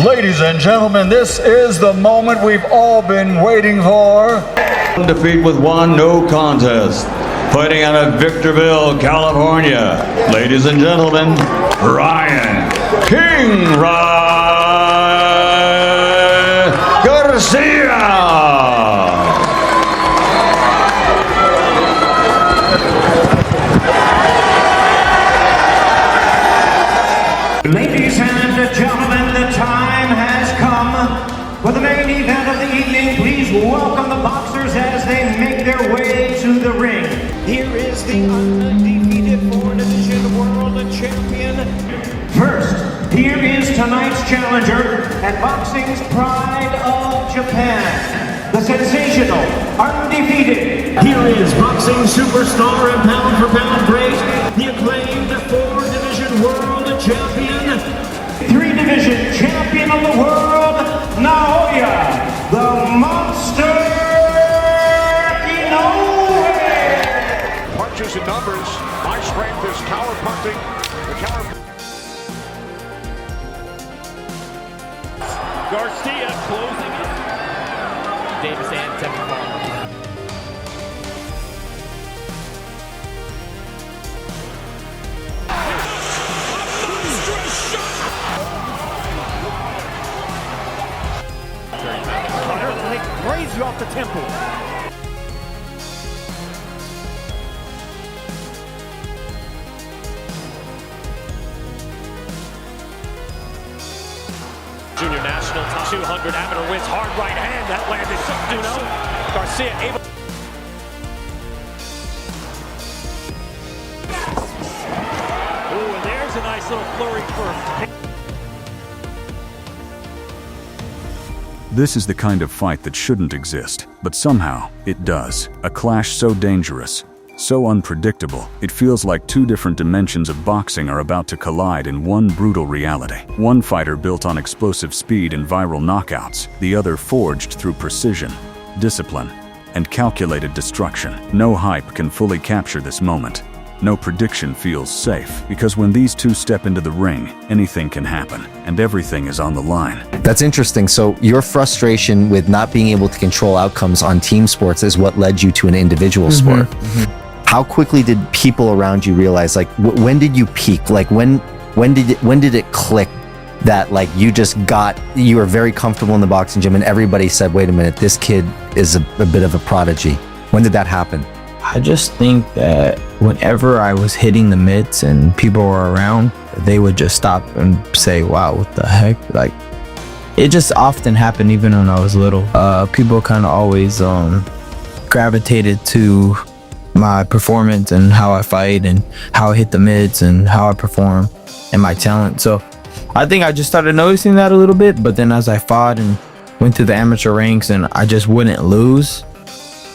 Ladies and gentlemen, this is the moment we've all been waiting for. Defeat with one, no contest. Fighting out of Victorville, California. Ladies and gentlemen, Ryan Garcia. Ladies and gentlemen, the time has come for the main event of the evening. Please welcome the boxers as they make their way to the ring. Here is the undefeated four-division world champion. First, here is tonight's challenger and boxing's pride of Japan, the sensational, undefeated. Here is boxing superstar and pound-for-pound great, the acclaimed four-division world champion, three-division champion of the world, Naoya, the monster Inoue. Punches and numbers. My strength is counter punting. Garcia closing it. Davis and second ball. Raise you off the temple. Junior National top 200 amateur wins hard right hand that landed. Garcia able. Ooh, and there's a nice little flurry for. This is the kind of fight that shouldn't exist, but somehow it does. A clash so dangerous, so unpredictable, it feels like two different dimensions of boxing are about to collide in one brutal reality. One fighter built on explosive speed and viral knockouts, the other forged through precision, discipline, and calculated destruction. No hype can fully capture this moment. No prediction feels safe, because when these two step into the ring, anything can happen, and everything is on the line. That's interesting. So your frustration with not being able to control outcomes on team sports is what led you to an individual sport. How quickly did people around you realize, like, when did you peak? Like, when did it click that, like, you were very comfortable in the boxing gym and everybody said, wait a minute, this kid is a bit of a prodigy? When did that happen? I just think that whenever I was hitting the mitts and people were around, they would just stop and say, wow, what the heck? Like, it just often happened even when I was little. People kind of always gravitated to my performance and how I fight and how I hit the mitts and how I perform and my talent. So I think I just started noticing that a little bit, but then as I fought and went through the amateur ranks and I just wouldn't lose,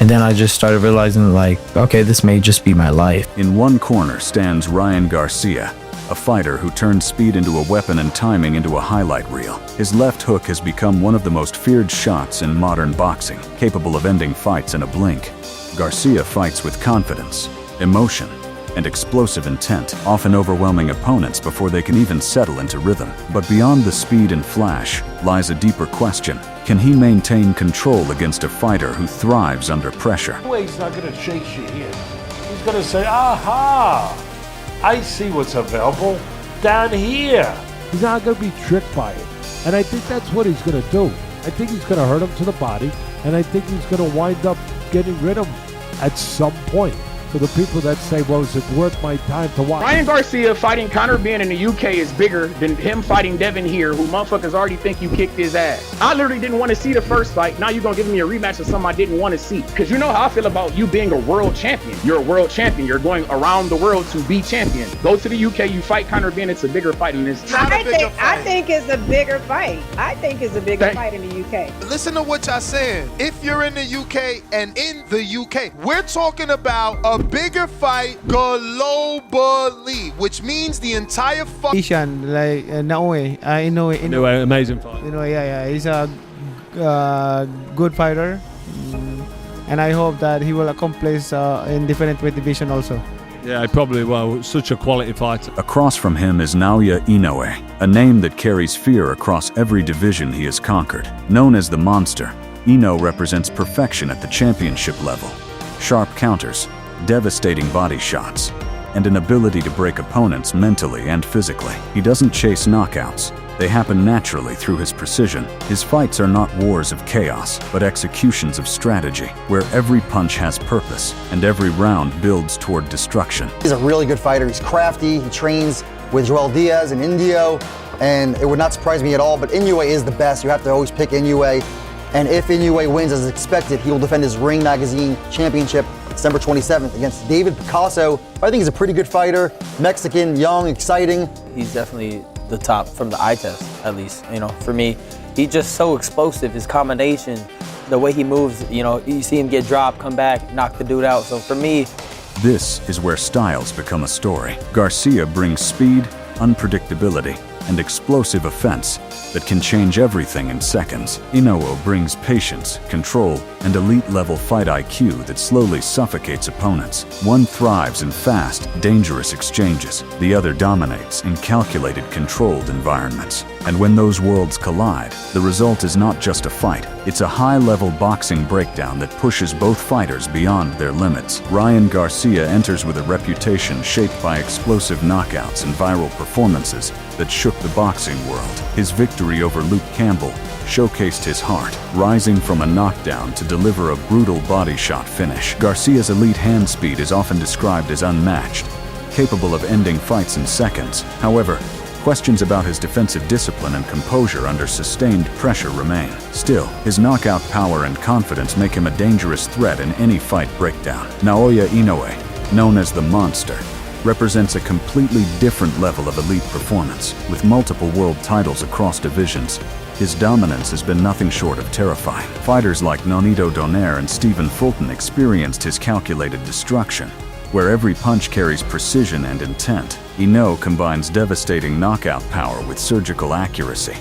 and then I just started realizing, like, okay, this may just be my life. In one corner stands Ryan Garcia, a fighter who turned speed into a weapon and timing into a highlight reel. His left hook has become one of the most feared shots in modern boxing, capable of ending fights in a blink. Garcia fights with confidence, emotion, and explosive intent, often overwhelming opponents before they can even settle into rhythm. But beyond the speed and flash lies a deeper question. Can he maintain control against a fighter who thrives under pressure? He's not going to chase you here. He's going to say, aha, I see what's available down here. He's not going to be tricked by it. And I think that's what he's going to do. I think he's going to hurt him to the body, and I think he's going to wind up getting rid of him at some point. For the people that say, well, is it worth my time to watch? Ryan Garcia fighting Conor Ben in the UK is bigger than him fighting Devin here, who motherfuckers already think you kicked his ass. I literally didn't want to see the first fight. Now you're going to give me a rematch of something I didn't want to see. Because you know how I feel about you being a world champion. You're a world champion. You're going around the world to be champion. Go to the UK, you fight Conor Ben. It's a bigger fight than this. I think it's a bigger fight. I think it's a bigger fight in the UK. Listen to what y'all saying. If you're in the UK and in the UK, we're talking about a bigger fight globally, which means the entire fight. Like Naoya Inoue, amazing fight. He's a good fighter, and I hope that he will accomplish in different weight division also. Yeah, probably. Well, such a quality fighter. Across from him is Naoya Inoue, a name that carries fear across every division he has conquered. Known as the Monster, Inoue represents perfection at the championship level. Sharp counters, devastating body shots, and an ability to break opponents mentally and physically. He doesn't chase knockouts. They happen naturally through his precision. His fights are not wars of chaos, but executions of strategy, where every punch has purpose and every round builds toward destruction. He's a really good fighter. He's crafty. He trains with Joel Diaz and Indio, and it would not surprise me at all, but Inoue is the best. You have to always pick Inoue. And if Inoue wins as expected, he will defend his Ring Magazine Championship December 27th against David Picasso. I think he's a pretty good fighter. Mexican, young, exciting. He's definitely the top from the eye test, at least. You know, for me, he's just so explosive. His combination, the way he moves, you know, you see him get dropped, come back, knock the dude out. So for me, this is where styles become a story. Garcia brings speed, unpredictability, and explosive offense that can change everything in seconds. Inoue brings patience, control, and elite-level fight IQ that slowly suffocates opponents. One thrives in fast, dangerous exchanges. The other dominates in calculated, controlled environments. And when those worlds collide, the result is not just a fight. It's a high-level boxing breakdown that pushes both fighters beyond their limits. Ryan Garcia enters with a reputation shaped by explosive knockouts and viral performances that shook the boxing world. His victory over Luke Campbell showcased his heart, rising from a knockdown to deliver a brutal body shot finish. Garcia's elite hand speed is often described as unmatched, capable of ending fights in seconds. However, questions about his defensive discipline and composure under sustained pressure remain. Still, his knockout power and confidence make him a dangerous threat in any fight breakdown. Naoya Inoue, known as the Monster, represents a completely different level of elite performance. With multiple world titles across divisions, his dominance has been nothing short of terrifying. Fighters like Nonito Donaire and Stephen Fulton experienced his calculated destruction, where every punch carries precision and intent. Inoue combines devastating knockout power with surgical accuracy,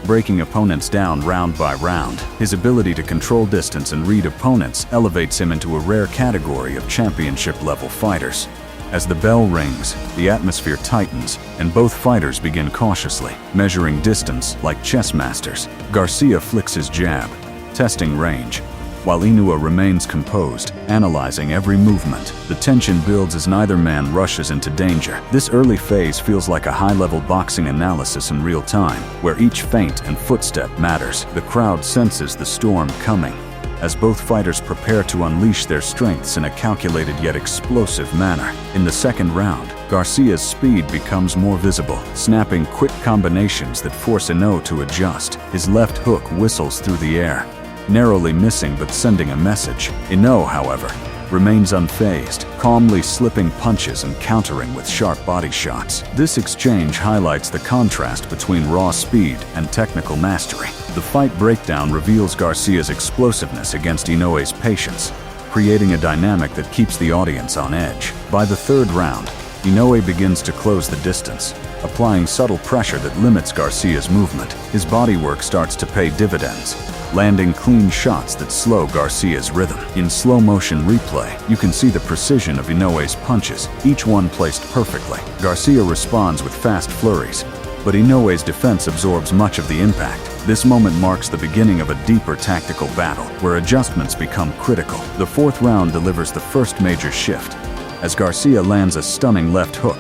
breaking opponents down round by round. His ability to control distance and read opponents elevates him into a rare category of championship-level fighters. As the bell rings, the atmosphere tightens, and both fighters begin cautiously, measuring distance like chess masters. Garcia flicks his jab, testing range, while Inoue remains composed, analyzing every movement. The tension builds as neither man rushes into danger. This early phase feels like a high-level boxing analysis in real time, where each feint and footstep matters. The crowd senses the storm coming, as both fighters prepare to unleash their strengths in a calculated yet explosive manner. In the second round, Garcia's speed becomes more visible, snapping quick combinations that force Inoue to adjust. His left hook whistles through the air, narrowly missing but sending a message. Inoue, however, remains unfazed, calmly slipping punches and countering with sharp body shots. This exchange highlights the contrast between raw speed and technical mastery. The fight breakdown reveals Garcia's explosiveness against Inoue's patience, creating a dynamic that keeps the audience on edge. By the third round, Inoue begins to close the distance, applying subtle pressure that limits Garcia's movement. His bodywork starts to pay dividends, landing clean shots that slow Garcia's rhythm. In slow-motion replay, you can see the precision of Inoue's punches, each one placed perfectly. Garcia responds with fast flurries, but Inoue's defense absorbs much of the impact. This moment marks the beginning of a deeper tactical battle, where adjustments become critical. The fourth round delivers the first major shift, as Garcia lands a stunning left hook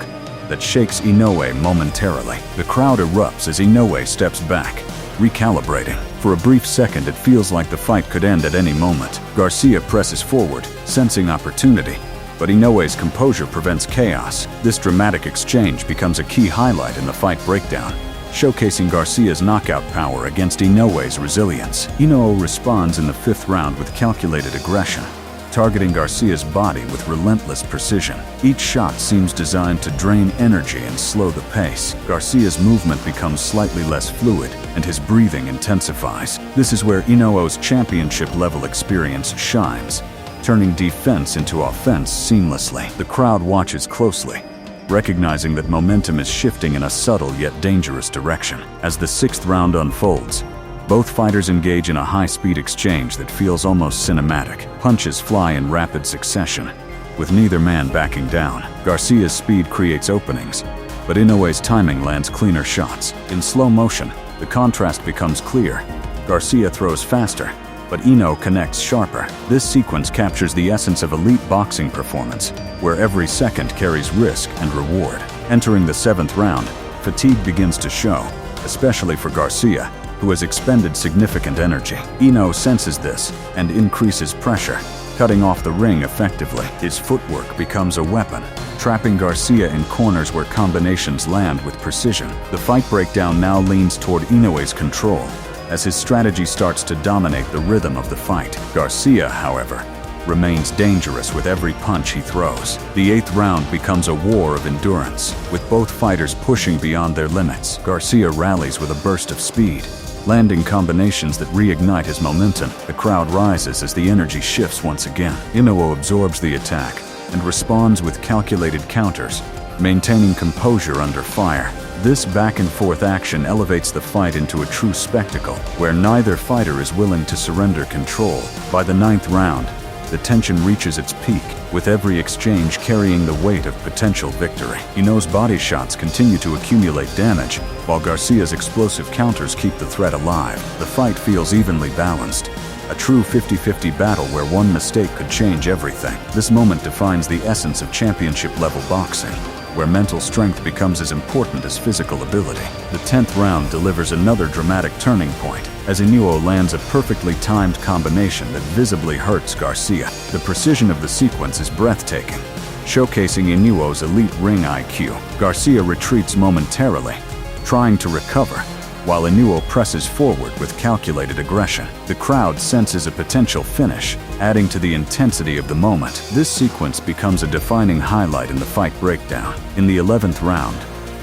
that shakes Inoue momentarily. The crowd erupts as Inoue steps back, recalibrating. For a brief second, it feels like the fight could end at any moment. Garcia presses forward, sensing opportunity, but Inoue's composure prevents chaos. This dramatic exchange becomes a key highlight in the fight breakdown, showcasing Garcia's knockout power against Inoue's resilience. Inoue responds in the fifth round with calculated aggression, targeting Garcia's body with relentless precision. Each shot seems designed to drain energy and slow the pace. Garcia's movement becomes slightly less fluid, and his breathing intensifies. This is where Inoue's championship-level experience shines, turning defense into offense seamlessly. The crowd watches closely, recognizing that momentum is shifting in a subtle yet dangerous direction. As the sixth round unfolds, both fighters engage in a high-speed exchange that feels almost cinematic. Punches fly in rapid succession, with neither man backing down. Garcia's speed creates openings, but Inoue's timing lands cleaner shots. In slow motion, the contrast becomes clear. Garcia throws faster, but Inoue connects sharper. This sequence captures the essence of elite boxing performance, where every second carries risk and reward. Entering the 7th round, fatigue begins to show, especially for Garcia, who has expended significant energy. Inoue senses this and increases pressure, cutting off the ring effectively. His footwork becomes a weapon, trapping Garcia in corners where combinations land with precision. The fight breakdown now leans toward Inoue's control, as his strategy starts to dominate the rhythm of the fight. Garcia, however, remains dangerous with every punch he throws. The 8th round becomes a war of endurance, with both fighters pushing beyond their limits. Garcia rallies with a burst of speed, landing combinations that reignite his momentum. The crowd rises as the energy shifts once again. Inoue absorbs the attack and responds with calculated counters, maintaining composure under fire. This back-and-forth action elevates the fight into a true spectacle, where neither fighter is willing to surrender control. By the 9th round, the tension reaches its peak, with every exchange carrying the weight of potential victory. Inoue's body shots continue to accumulate damage, while Garcia's explosive counters keep the threat alive. The fight feels evenly balanced, a true 50-50 battle where one mistake could change everything. This moment defines the essence of championship-level boxing, where mental strength becomes as important as physical ability. The 10th round delivers another dramatic turning point, as Inoue lands a perfectly timed combination that visibly hurts Garcia. The precision of the sequence is breathtaking, showcasing Inoue's elite ring IQ. Garcia retreats momentarily, trying to recover, while Inoue presses forward with calculated aggression. The crowd senses a potential finish, adding to the intensity of the moment. This sequence becomes a defining highlight in the fight breakdown. In the 11th round,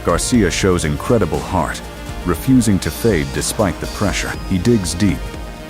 Garcia shows incredible heart, refusing to fade despite the pressure. He digs deep,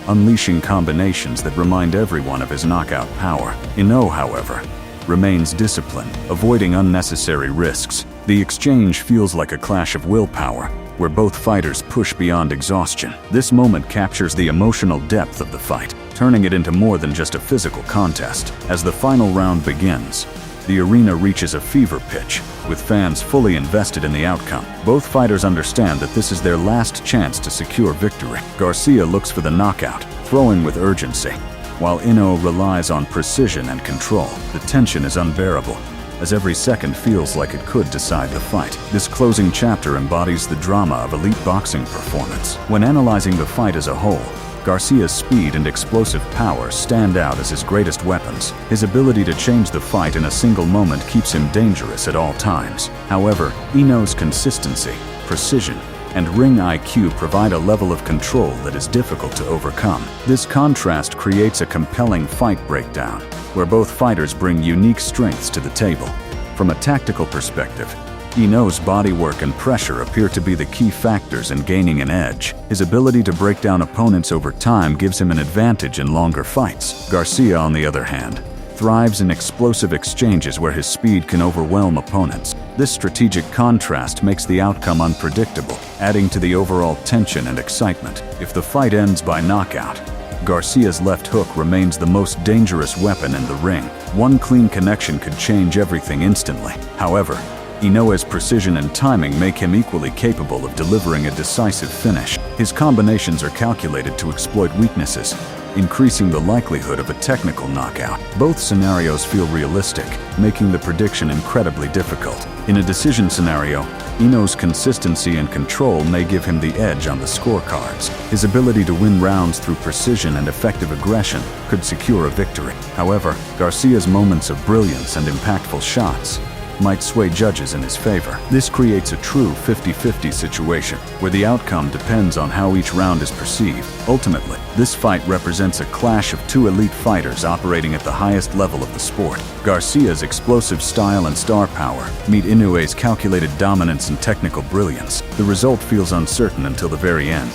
unleashing combinations that remind everyone of his knockout power. Inoue, however, remains disciplined, avoiding unnecessary risks. The exchange feels like a clash of willpower, where both fighters push beyond exhaustion. This moment captures the emotional depth of the fight, turning it into more than just a physical contest. As the final round begins, the arena reaches a fever pitch, with fans fully invested in the outcome. Both fighters understand that this is their last chance to secure victory. Garcia looks for the knockout, throwing with urgency, while Inoue relies on precision and control. The tension is unbearable, as every second feels like it could decide the fight. This closing chapter embodies the drama of elite boxing performance. When analyzing the fight as a whole, Garcia's speed and explosive power stand out as his greatest weapons. His ability to change the fight in a single moment keeps him dangerous at all times. However, Inoue's consistency, precision, and ring IQ provide a level of control that is difficult to overcome. This contrast creates a compelling fight breakdown, where both fighters bring unique strengths to the table. From a tactical perspective, Inoue's bodywork and pressure appear to be the key factors in gaining an edge. His ability to break down opponents over time gives him an advantage in longer fights. Garcia, on the other hand, thrives in explosive exchanges where his speed can overwhelm opponents. This strategic contrast makes the outcome unpredictable, adding to the overall tension and excitement. If the fight ends by knockout, Garcia's left hook remains the most dangerous weapon in the ring. One clean connection could change everything instantly. However, Inoue's precision and timing make him equally capable of delivering a decisive finish. His combinations are calculated to exploit weaknesses, increasing the likelihood of a technical knockout. Both scenarios feel realistic, making the prediction incredibly difficult. In a decision scenario, Inoue's consistency and control may give him the edge on the scorecards. His ability to win rounds through precision and effective aggression could secure a victory. However, Garcia's moments of brilliance and impactful shots might sway judges in his favor. This creates a true 50-50 situation, where the outcome depends on how each round is perceived. Ultimately, this fight represents a clash of two elite fighters operating at the highest level of the sport. Garcia's explosive style and star power meet Inoue's calculated dominance and technical brilliance. The result feels uncertain until the very end,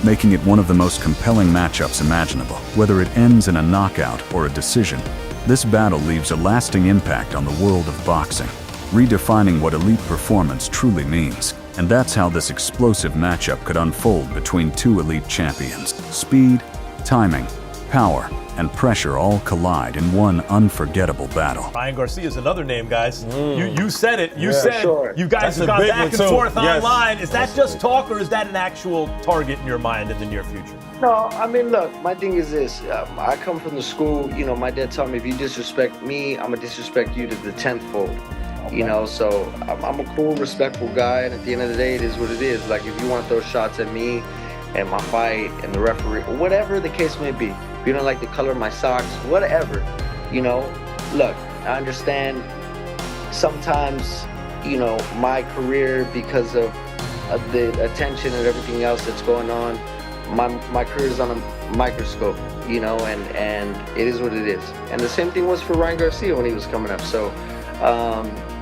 making it one of the most compelling matchups imaginable. Whether it ends in a knockout or a decision, this battle leaves a lasting impact on the world of boxing, redefining what elite performance truly means. And that's how this explosive matchup could unfold between two elite champions. Speed, timing, power, and pressure all collide in one unforgettable battle. Ryan Garcia is another name, guys. You said it. You said you guys That's have a gone big back one, and too. forth Yes. online. Is that just talk, or is that an actual target in your mind in the near future? No, I mean, look, my thing is this. I come from the school, you know, my dad taught me if you disrespect me, I'm going to disrespect you to the 10th fold. You know, so I'm a cool, respectful guy, and at the end of the day, it is what it is. Like, if you want those shots at me and my fight and the referee, whatever the case may be, if you don't like the color of my socks, whatever, you know, look, I understand sometimes, you know, my career, because of the attention and everything else that's going on, my career is on a microscope, you know, and it is what it is. And the same thing was for Ryan Garcia when he was coming up. So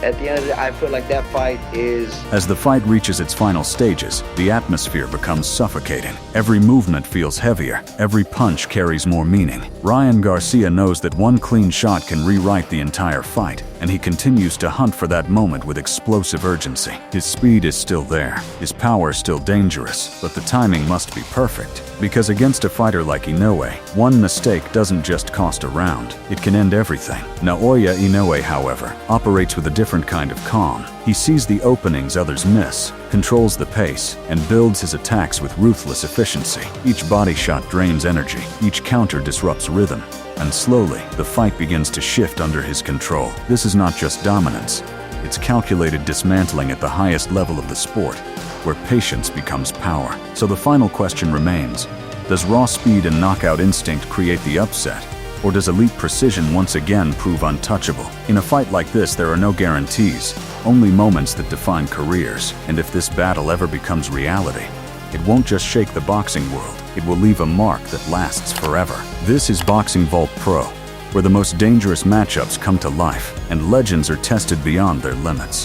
at the end of the day, I feel like that fight is... As the fight reaches its final stages, the atmosphere becomes suffocating. Every movement feels heavier. Every punch carries more meaning. Ryan Garcia knows that one clean shot can rewrite the entire fight, and he continues to hunt for that moment with explosive urgency. His speed is still there. His power still dangerous, but the timing must be perfect. Because against a fighter like Inoue, one mistake doesn't just cost a round, it can end everything. Naoya Inoue, however, operates with a different kind of calm. He sees the openings others miss, controls the pace, and builds his attacks with ruthless efficiency. Each body shot drains energy, each counter disrupts rhythm, and slowly, the fight begins to shift under his control. This is not just dominance, it's calculated dismantling at the highest level of the sport, where patience becomes power. So the final question remains, does raw speed and knockout instinct create the upset, or does elite precision once again prove untouchable? In a fight like this, there are no guarantees, only moments that define careers. And if this battle ever becomes reality, it won't just shake the boxing world, it will leave a mark that lasts forever. This is Boxing Vault Pro, where the most dangerous matchups come to life and legends are tested beyond their limits.